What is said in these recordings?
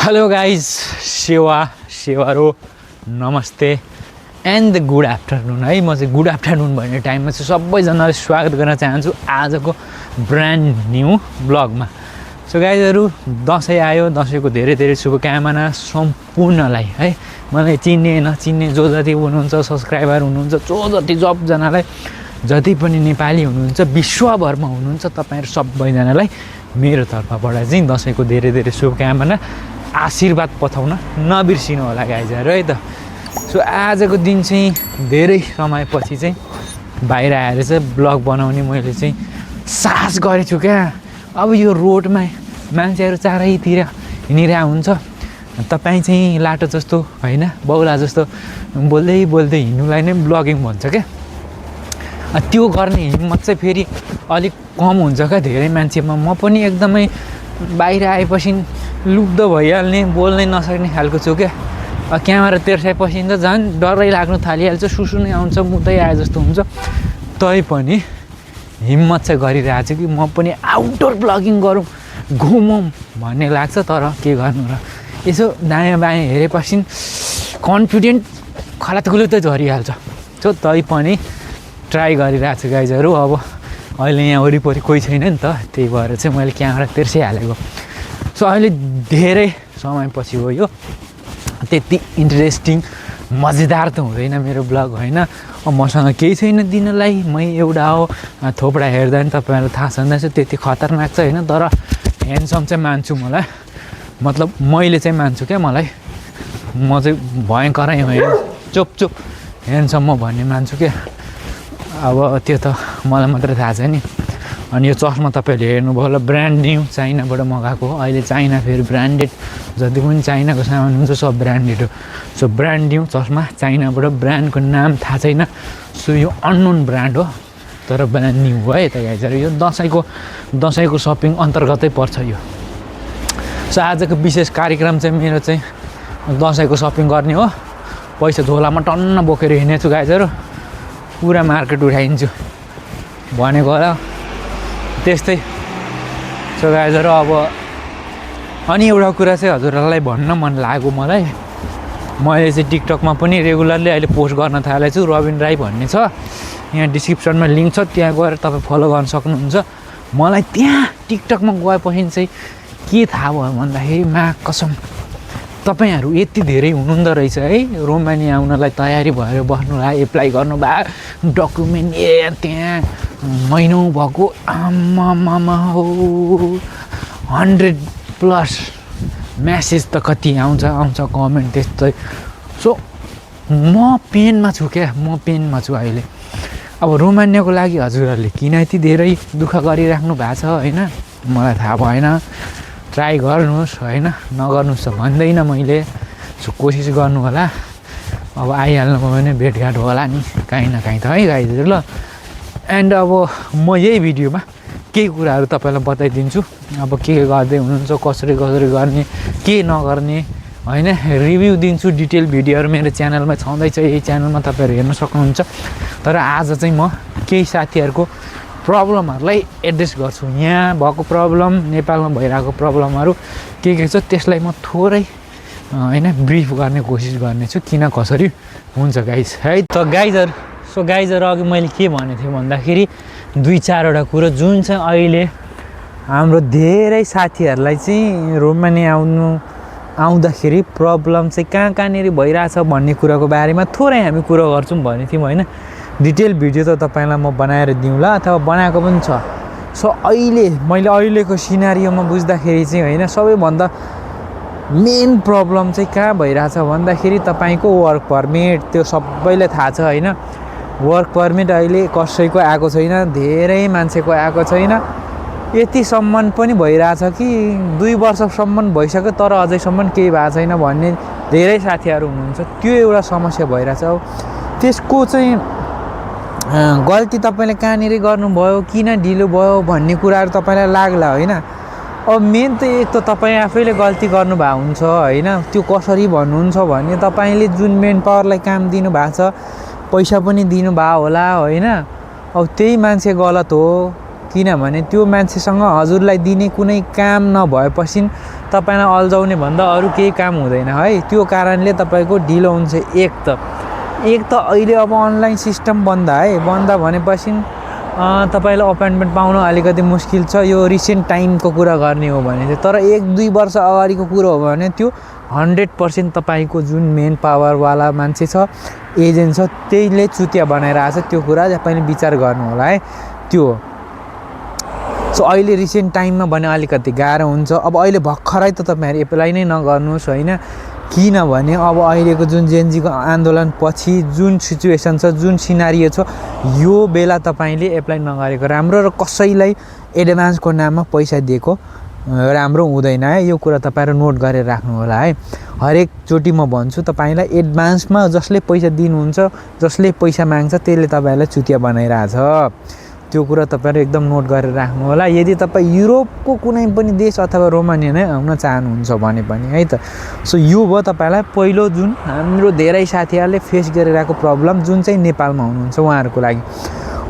Hello guys सेवारो नमस्ते and good afternoon है। म चाहिँ गुड आफ्टरनुन भन्ने टाइममा चाहिँ सबैजनालाई स्वागत गर्न चाहन्छु आजको ब्रान्ड न्यू ब्लगमा। सो गाइजहरू दसैँ आयो, दसैँको धेरै धेरै शुभकामना सम्पूर्णलाई है। मलाई चिन्ने नचिन्ने जो जति हुनुहुन्छ सब्सक्राइबर हुनुहुन्छ, जो जति सबजनालाई, जति पनि नेपाली हुनुहुन्छ विश्वभरमा हुनुहुन्छ तपाईँहरू सबैजनालाई मेरो तर्फबाट चाहिँ दसैँको धेरै धेरै शुभकामना, आशीर्वाद पठाउन नबिर्सिनु होला गाइजहरू है त। सो आजको दिन चाहिँ धेरै समयपछि चाहिँ बाहिर आएर चाहिँ ब्लग बनाउने मैले चाहिँ साहस गरेछु क्या। अब यो रोडमा मान्छेहरू चारैतिर हिँडिरहेको हुन्छ, तपाईँ चाहिँ लाटो जस्तो होइन बौला जस्तो बोल्दै बोल्दै हिँड्नुलाई नै ब्लगिङ भन्छ क्या। त्यो गर्ने हिम्मत चाहिँ फेरि अलिक कम हुन्छ क्या धेरै मान्छेमा। म पनि एकदमै बाहिर आएपछि लुब्ध भइहाल्ने, बोल्नै नसक्ने खालको छु क्या। क्यामेरा तेर्साएपछि त झन् डरै लाग्नु थालिहाल्छ, सुसु नै आउँछ, मुदै आए जस्तो हुन्छ। तैपनि हिम्मत चाहिँ गरिरहेको छु कि म पनि आउटडोर ब्लगिङ गरौँ, घुमौँ भन्ने लाग्छ। तर के गर्नु र, यसो दायाँ बायाँ हेरेपछि कन्फिडेन्ट खलातखुलुत झरिहाल्छ। सो तैपनि ट्राई गरिरहेको छु गाइजहरू। अब अहिले यहाँ वरिपरि कोही छैन नि त, त्यही भएर चाहिँ मैले क्यामेरा तेर्सिहालेको। सो अहिले धेरै समयपछि हो यो, त्यति इन्ट्रेस्टिङ मजेदार त हुँदैन मेरो ब्लग होइन। मसँग केही छैन दिनलाई, मै एउटा हो। थोपडा हेर्दा नि तपाईँहरूलाई थाहा छँदैछ त्यति खतरनाक छ होइन, तर ह्यान्डसम चाहिँ मान्छु मलाई, मतलब मैले चाहिँ मान्छु क्या। मलाई म चाहिँ भयङ्करै होइन, चुप ह्यान्डसम म भन्ने मान्छु क्या। अब त्यो त मलाई मात्रै थाहा छ नि। अनि यो चस्मा तपाईँहरूले हेर्नुभयो होला, ब्रान्ड न्यू चाइनाबाट मगाएको हो। अहिले चाइना फेरि ब्रान्डेड, जति पनि चाइनाको सामान हुन्छ सब ब्रान्डेड हो। सो ब्रान्ड न्यू चस्मा चाइनाबाट, ब्रान्डको नाम थाहा छैन। सो यो अननोन ब्रान्ड हो तर ब्रान्ड न्यू हो है त गाइजहरू। यो दसैँको सपिङ अन्तर्गतै पर्छ यो। सो आजको विशेष कार्यक्रम चाहिँ मेरो चाहिँ दसैँको सपिङ गर्ने हो। पैसा झोलामा टन्न बोकेर हिँडेछु गाइजहरू, पुरा मार्केट उठाइदिन्छु भनेको होला त्यस्तै। सो गाइजहरू अब अनि एउटा कुरा चाहिँ हजुरहरूलाई भन्न मन लाग्यो मलाई। मैले चाहिँ टिकटकमा पनि रेगुलरली अहिले पोस्ट गर्न थालेको छु। रबिन राई भन्ने छ, यहाँ डिस्क्रिप्सनमा लिङ्क छ, त्यहाँ गएर तपाईँ फलो गर्न सक्नुहुन्छ। मलाई त्यहाँ टिकटकमा गएपछि चाहिँ के थाहा भयो भन्दाखेरि, मा कसम तपाईँहरू यति धेरै हुनुहुँदो रहेछ है, रोमानिया आउनलाई तयारी भएर बस्नुलाई एप्लाई गर्नु भयो, डकुमेन्ट त्यहाँ महिनौँ भएको, आमामा हो 100+ म्यासेज त कति आउँछ कमेन्ट त्यस्तै। सो म पेनमा छु क्या, म पेनमा छु अहिले। अब रोमानियाको लागि हजुरहरूले किन यति धेरै दुःख गरिराख्नु भएको छ होइन, मलाई थाहा भएन। ट्राई गर्नुहोस् होइन, नगर्नुहोस् त भन्दैन मैले। सो कोसिस गर्नु होला, अब आइहाल्नुभयो भने भेटघाट होला नि काहीँ न काहीँ त है गाइजहरू ल। एन्ड अब म यही भिडियोमा केही कुराहरू तपाईँलाई बताइदिन्छु, अब के गर्दै हुनुहुन्छ, कसरी गर्ने, के नगर्ने होइन, रिभ्यू दिन्छु। डिटेल भिडियोहरू मेरो च्यानलमा छँदैछ, यही च्यानलमा तपाईँहरू हेर्न सक्नुहुन्छ। तर आज चाहिँ म केही साथीहरूको प्रब्लमहरूलाई एड्रेस गर्छु। यहाँ भएको प्रब्लम, नेपालमा भइरहेको प्रब्लमहरू के छ त्यसलाई म थोरै होइन ब्रिफ गर्ने कोसिस गर्नेछु, किन कसरी हुन्छ गाइज है त गाइजहरू। सो गाइजहरू अघि मैले के भनेको थिएँ भन्दाखेरि 2-4वटा कुरो जुन चाहिँ अहिले हाम्रो धेरै साथीहरूलाई चाहिँ रोमानिया आउँदाखेरि प्रब्लम चाहिँ कहाँनिर भइरहेछ भन्ने कुराको बारेमा थोरै हामी कुरो गर्छौँ भनेको थियौँ होइन। डिटेल भिडियो त तपाईँलाई म बनाएर दिउँला, अथवा बनाएको पनि छ। सो मैले अहिलेको सिनारियोमा बुझ्दाखेरि चाहिँ होइन, सबैभन्दा मेन प्रब्लम चाहिँ कहाँ भइरहेछ भन्दाखेरि तपाईँको वर्क पर्मिट। त्यो सबैलाई थाहा छ होइन, वर्क पर्मिट अहिले कसैको आएको छैन, धेरै मान्छेको आएको छैन। यतिसम्म पनि भइरहेछ कि 2 वर्षसम्म भइसक्यो तर अझैसम्म केही भएको छैन भन्ने धेरै साथीहरू हुनुहुन्छ। त्यो एउटा समस्या भइरहेछ। अब त्यसको चाहिँ गल्ती तपाईँले कहाँनिर गर्नुभयो, किन ढिलो भयो भन्ने कुराहरू तपाईँलाई लाग्ला होइन। अब मेन त एक त तपाईँ आफैले गल्ती गर्नुभएको हुन्छ होइन। त्यो कसरी भन्नुहुन्छ भने, तपाईँले जुन मेन पावरलाई काम दिनुभएको छ, पैसा पनि दिनुभयो होला होइन, अब त्यही मान्छे गलत हो, किनभने त्यो मान्छेसँग हजुरलाई दिने कुनै काम नभएपछि तपाईँलाई अल्झाउने भन्दा अरू केही काम हुँदैन है। त्यो कारणले तपाईँको ढिलो हुन्छ। एक त अहिले अब अनलाइन सिस्टम बन्द है, बन्द भनेपछि तपाईँलाई अपोइन्टमेन्ट पाउन अलिकति मुस्किल छ। यो रिसेन्ट टाइमको कुरा गर्ने हो भने चाहिँ, तर 1-2 वर्ष अगाडिको कुरो हो भने त्यो 100% तपाईँको जुन मेन पावरवाला मान्छे छ, एजेन्ट छ, त्यहीले चुतिया बनाइरहेछ। त्यो कुरा तपाईँले विचार गर्नु होला है। त्यो सो अहिले रिसेन्ट टाइममा भने अलिकति गाह्रो हुन्छ। अब अहिले भर्खरै त तपाईँहरू एप्लाई नै नगर्नुहोस् होइन, किनभने अब अहिलेको जुन जेनजीको आन्दोलन पछि जुन सिचुएसन छ, जुन सिनारियो छ, यो बेला तपाईँले एप्लाई नगरेको राम्रो र कसैलाई एडभान्सको नाममा पैसा दिएको राम्रो हुँदैन है। यो कुरा तपाईँहरू नोट गरेर राख्नु होला है। हरेकचोटि म भन्छु तपाईँलाई, एडभान्समा जसले पैसा दिनुहुन्छ, जसले पैसा माग्छ, त्यसले तपाईँलाई चुतिया बनाइरहेछ। त्यो कुरा तपाईँहरू एकदम नोट गरेर राख्नु होला। यदि तपाईँ युरोपको कुनै पनि देश अथवा रोमानिया नै आउन चाहनुहुन्छ भने पनि है त। सो यो भयो तपाईँलाई पहिलो जुन हाम्रो धेरै साथीहरूले फेस गरिरहेको प्रब्लम, जुन चाहिँ नेपालमा हुनुहुन्छ उहाँहरूको लागि।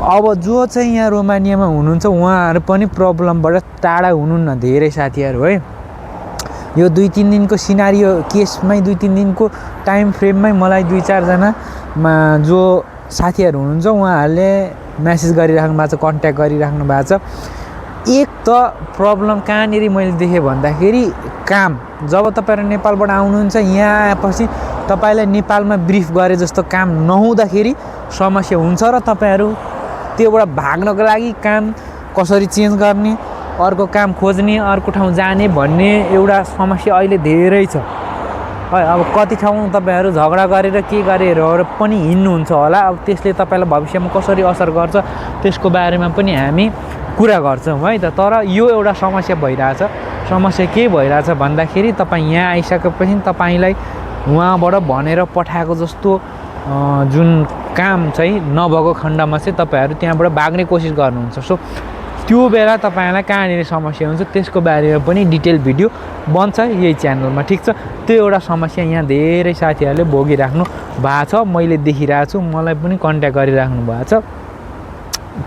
अब जो चाहिँ यहाँ रोमानियामा हुनुहुन्छ उहाँहरू पनि प्रब्लमबाट टाढा हुनुहुन्न धेरै साथीहरू है। यो 2-3 दिनको सिनारियो केसमै, 2-3 दिनको टाइम फ्रेममै मलाई 2-4 जनामा जो साथीहरू हुनुहुन्छ उहाँहरूले मेसेज गरिराख्नु भएको छ, कन्ट्याक्ट गरिराख्नु भएको छ। एक त प्रब्लम कहाँनिर मैले देखेँ भन्दाखेरि काम। जब तपाईँहरू नेपालबाट आउनुहुन्छ, यहाँ आएपछि तपाईँलाई नेपालमा ब्रिफ गरे जस्तो काम नहुँदाखेरि समस्या हुन्छ र तपाईँहरू त्योबाट भाग्नको लागि काम कसरी चेन्ज गर्ने, अर्को काम खोज्ने, अर्को ठाउँ जाने भन्ने एउटा समस्या अहिले धेरै छ है। अब कति ठाउँ तपाईँहरू झगडा गरेर के गरेर पनि हिँड्नुहुन्छ होला। अब त्यसले तपाईँलाई भविष्यमा कसरी असर गर्छ त्यसको बारेमा पनि हामी कुरा गर्छौँ है त। तर यो एउटा समस्या भइरहेछ। समस्या के भइरहेछ भन्दाखेरि तपाईँ यहाँ आइसकेपछि तपाईँलाई उहाँबाट भनेर पठाएको जस्तो जुन काम चाहिँ नभएको खण्डमा चाहिँ तपाईँहरू त्यहाँबाट भाग्ने कोसिस गर्नुहुन्छ। सो त्यो बेला तपाईँलाई कहाँनिर समस्या हुन्छ त्यसको बारेमा पनि डिटेल भिडियो बन्छ यही च्यानलमा, ठिक छ। त्यो एउटा समस्या यहाँ धेरै साथीहरूले भोगिराख्नु भएको छ, मैले देखिरहेको छु, मलाई पनि कन्ट्याक्ट गरिराख्नु भएको छ।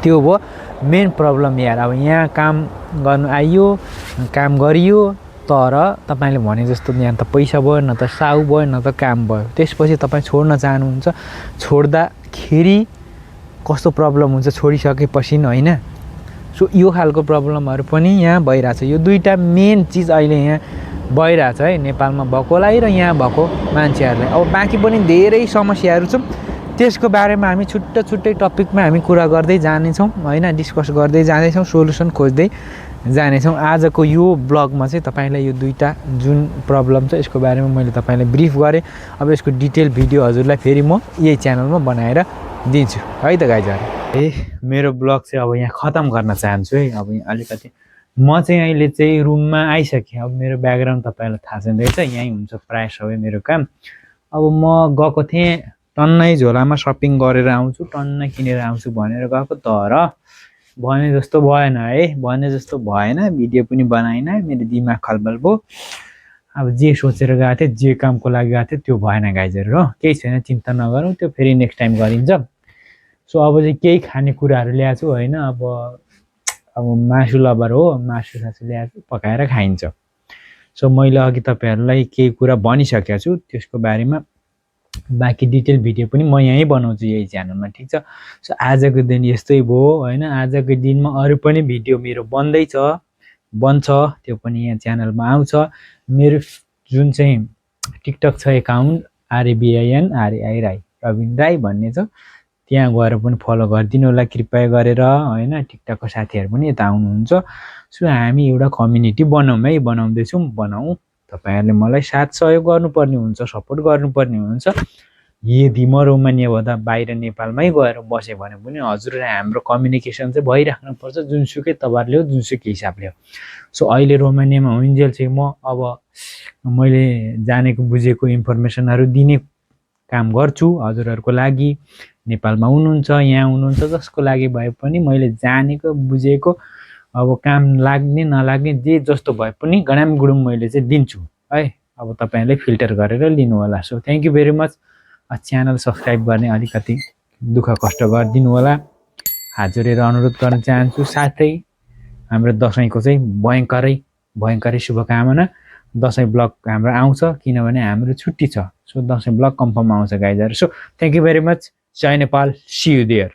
त्यो भयो मेन प्रब्लम यार। अब यहाँ काम गर्नु आइयो, काम गरियो, तर तपाईँले भने जस्तो यहाँ त पैसा भयो, न त साउ भयो, न त काम भयो। त्यसपछि तपाईँ छोड्न चाहनुहुन्छ, छोड्दाखेरि कस्तो प्रब्लम हुन्छ छोडिसकेपछि होइन। सो यो खालको प्रब्लमहरू पनि यहाँ भइरहेछ। यो दुईवटा मेन चिज अहिले यहाँ भइरहेछ है, नेपालमा भएकोलाई र यहाँ भएको मान्छेहरूलाई। अब बाँकी पनि धेरै समस्याहरू छ, त्यसको बारेमा हामी छुट्टै टपिकमा हामी कुरा गर्दै जानेछौँ होइन, डिस्कस गर्दै जानेछौँ, सोल्युसन खोज्दै जानेछौँ। आजको यो ब्लगमा चाहिँ तपाईँलाई यो दुईवटा जुन प्रब्लम छ यसको बारेमा मैले तपाईँलाई ब्रिफ गरेँ। अब यसको डिटेल भिडियो हजुरलाई फेरि म यही च्यानलमा बनाएर दिन्छु है त गाइजहरू। मेरो ब्लग चाहिँ अब यहाँ खतम गर्न चाहन्छु है। अब यहाँ अलिकति म चाहिँ अहिले चाहिँ रुममा आइसकेँ। अब मेरो ब्याकग्राउन्ड तपाईँलाई थाहा छैन रहेछ, यहीँ हुन्छ प्रायः सबै मेरो काम। अब म गएको थिएँ टन्नै झोलामा सपिङ गरेर आउँछु, टन्नै किनेर आउँछु भनेर गएको, तर भने जस्तो भएन है, भने जस्तो भएन। भिडियो पनि बनाइन, मेरो दिमाग खलबल भयो। अब जे सोचेर गएको थिएँ, जे कामको लागि गएको थिएँ त्यो भएन गाइजहरू हो। केही छैन, चिन्ता नगरौँ, त्यो फेरि नेक्स्ट टाइम गरिन्छ। सो अब चाहिँ केही खानेकुराहरू ल्याएको छु होइन। अब मासु लबर हो, मासु सासु ल्याएको छु, पकाएर खाइन्छ। सो मैले अघि तपाईँहरूलाई केही कुरा भनिसकेको छु, त्यसको बारेमा बाँकी डिटेल भिडियो पनि म यहीँ बनाउँछु यही च्यानलमा, ठिक छ। सो आजको दिन यस्तै भयो होइन। आजको दिनमा अरू पनि भिडियो मेरो बन्छ, त्यो पनि यहाँ च्यानलमा आउँछ। मेरो जुन चाहिँ टिकटक छ एकाउन्ट RABIN राई, प्रवीण राई भन्ने छ, त्यहाँ गएर पनि फलो गरिदिनु होला कृपया गरेर होइन। टिकटकको साथीहरू पनि यता आउनुहुन्छ। सो हामी एउटा कम्युनिटी बनाउँदैछौँ, बनाऊँ। तपाईँहरूले मलाई साथ सहयोग गर्नुपर्ने हुन्छ, सपोर्ट गर्नुपर्ने हुन्छ। यदि म रोमानियाभन्दा बाहिर नेपालमै गएर बसेँ भने पनि हजुर हाम्रो कम्युनिकेसन चाहिँ भइराख्नुपर्छ, जुनसुकै तवरले हो, जुनसुकै हिसाबले हो। सो अहिले रोमानियामा हुन्जेल चाहिँ म अब मैले जानेको बुझेको इन्फर्मेसनहरू दिने काम गर्छु हजुरहरूको लागि। नेपालमा हुनुहुन्छ, यहाँ हुनुहुन्छ, जसको लागि भए पनि मैले जानेको बुझेको अब काम लाग्ने नलाग्ने जे जस्तो भए पनि गनाम गुडुम मैले चाहिँ दिन्छु है। अब तपाईँहरूले फिल्टर गरेर लिनु होला। So thank you very much. Channel subscribe गर्ने अलिकति दुःख कष्ट गरिदिनु होला, हात जोडेर अनुरोध गर्न चाहन्छु। साथै हाम्रो दसैँको चाहिँ भयङ्करै शुभकामना। दसैँ ब्लग हाम्रो आउँछ किनभने हाम्रो छुट्टी छ। सो दसैँ ब्लग कन्फर्म आउँछ गाइजहरु। So thank you very much. जय नेपाल, सी यु देयर।